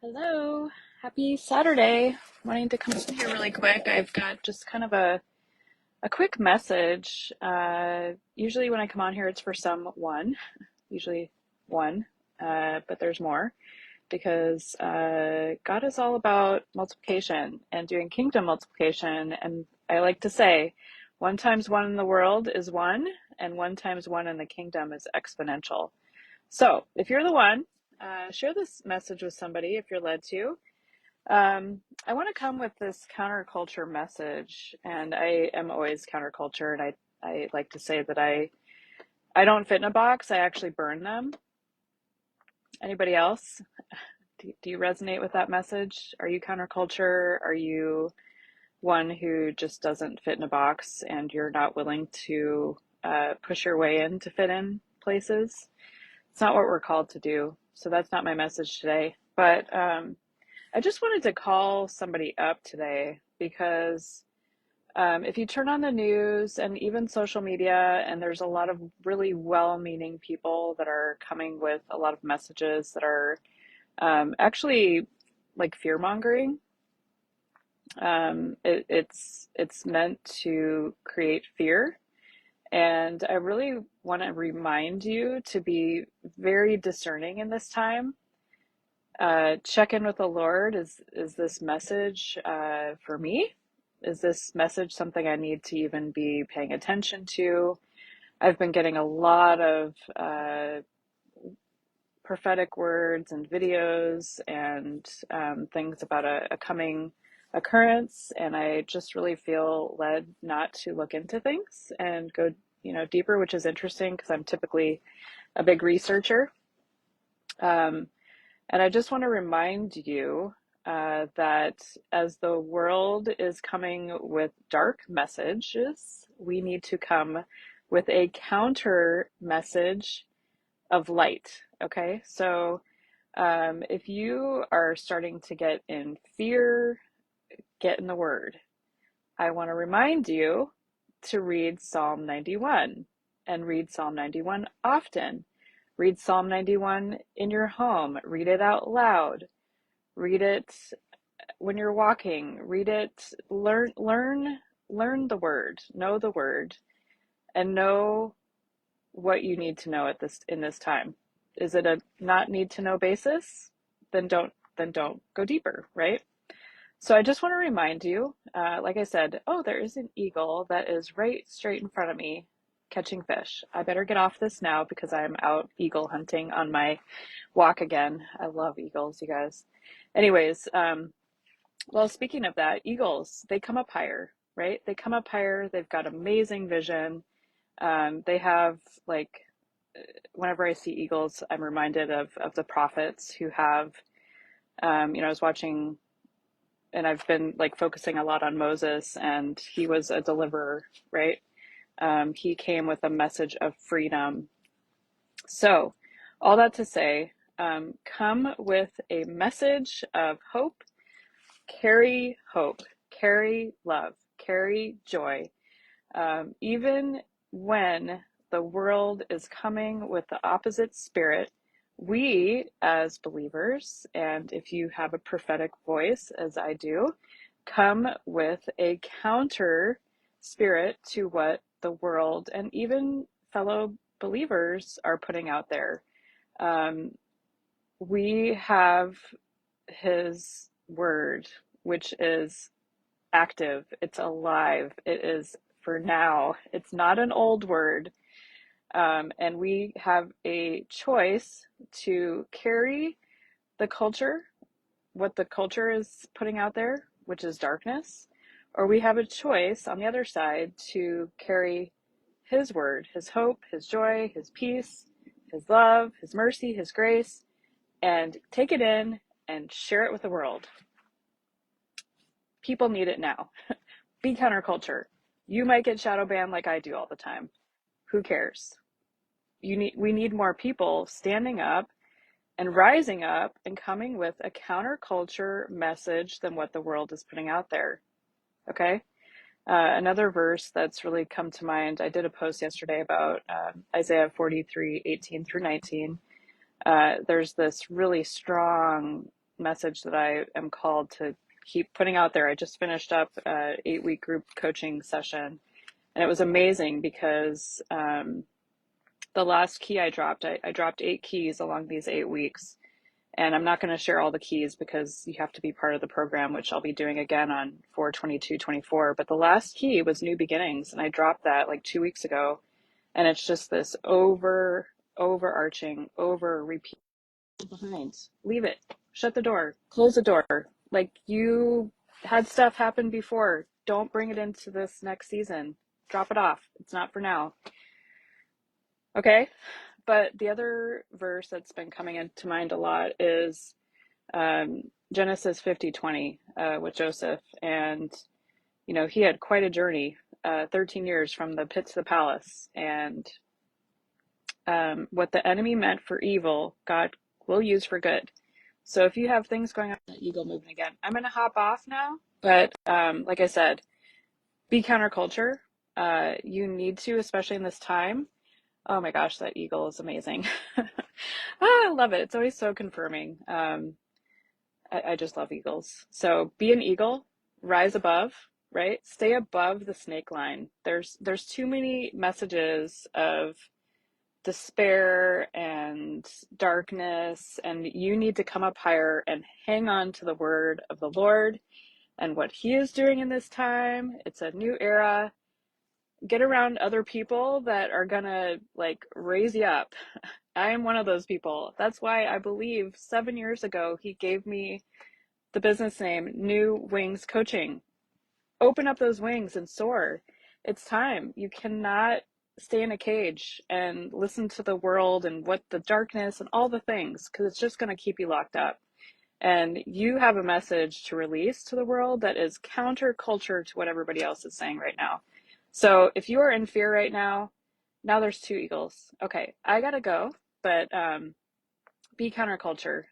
Hello, happy Saturday. Wanting to come in here really quick. I've got just kind of a quick message. Usually when I come on here, it's for someone, usually one, but there's more because God is all about multiplication and doing kingdom multiplication. And I like to say, one times one in the world is one, and one times one in the kingdom is exponential. So if you're the one, share this message with somebody if you're led to. I want to come with this counterculture message, and I am always counterculture, and I like to say that I don't fit in a box. I actually burn them. Anybody else? Do you resonate with that message? Are you counterculture? Are you one who just doesn't fit in a box and you're not willing to push your way in to fit in places? It's not what we're called to do. So that's not my message today. But I just wanted to call somebody up today because if you turn on the news and even social media, and there's a lot of really well-meaning people that are coming with a lot of messages that are actually like fear-mongering. It's meant to create fear. And I really want to remind you to be very discerning in this time. Check in with the Lord. Is this message for me? Is this message something I need to even be paying attention to? I've been getting a lot of prophetic words and videos and things about a coming occurrence, and I just really feel led not to look into things and go, deeper, which is interesting because I'm typically a big researcher. And I just want to remind you that as the world is coming with dark messages, we need to come with a counter message of light. Okay, so if you are starting to get in fear, get in the Word. I want to remind you to read Psalm 91 and read Psalm 91 often. Read Psalm 91 in your home. Read it out loud. Read it when you're walking. Read it. Learn the word. Know the word, and know what you need to know in this time. Is it a not need to know basis? Then don't go deeper, right? So I just want to remind you, like I said, oh, there is an eagle that is right straight in front of me catching fish. I better get off this now because I'm out eagle hunting on my walk again. I love eagles, you guys. Anyways, well, speaking of that, eagles, they come up higher, right? They come up higher. They've got amazing vision. They have like, whenever I see eagles, I'm reminded of the prophets who have, I was watching, and I've been like focusing a lot on Moses, and he was a deliverer, right? He came with a message of freedom. So, all that to say, come with a message of hope, carry love, carry joy. Even when the world is coming with the opposite spirit, we as believers, and if you have a prophetic voice, as I do, come with a counter spirit to what the world and even fellow believers are putting out there. Um, we have His word, which is active, it's alive, it is for now. It's not an old word. And we have a choice to carry the culture, what the culture is putting out there, which is darkness, or we have a choice on the other side to carry His word, His hope, His joy, His peace, His love, His mercy, His grace, and take it in and share it with the world. People need it now. Be counterculture. You might get shadow banned like I do all the time. Who cares? We need more people standing up and rising up and coming with a counterculture message than what the world is putting out there. Okay? Another verse that's really come to mind, I did a post yesterday about Isaiah 43:18 through 19. There's this really strong message that I am called to keep putting out there. I just finished up an 8-week group coaching session, and it was amazing because the last key I dropped, I dropped 8 keys along these 8 weeks. And I'm not going to share all the keys because you have to be part of the program, which I'll be doing again on 4/22/24. But the last key was new beginnings, and I dropped that like 2 weeks ago. And it's just this overarching, over repeat behind. Leave it. Shut the door. Close the door. Like, you had stuff happen before. Don't bring it into this next season. Drop it off. It's not for now. Okay? But the other verse that's been coming into mind a lot is Genesis 50:20 with Joseph. And, he had quite a journey, 13 years from the pit to the palace. And what the enemy meant for evil, God will use for good. So if you have things going on, eagle movement again. I'm going to hop off now. But like I said, be counterculture. You need to, especially in this time. Oh my gosh, that eagle is amazing. I love it. It's always so confirming. I just love eagles. So be an eagle, rise above, right? Stay above the snake line. There's too many messages of despair and darkness, and you need to come up higher and hang on to the word of the Lord and what he is doing in this time. It's a new era. Get around other people that are gonna like raise you up. I am one of those people. That's why I believe 7 years ago he gave me the business name New Wings Coaching. Open up those wings and soar. It's time. You cannot stay in a cage and listen to the world and what the darkness and all the things, because it's just going to keep you locked up. And you have a message to release to the world that is counterculture to what everybody else is saying right now. So if you are in fear right now there's 2 eagles. Okay, I gotta go, but be counterculture.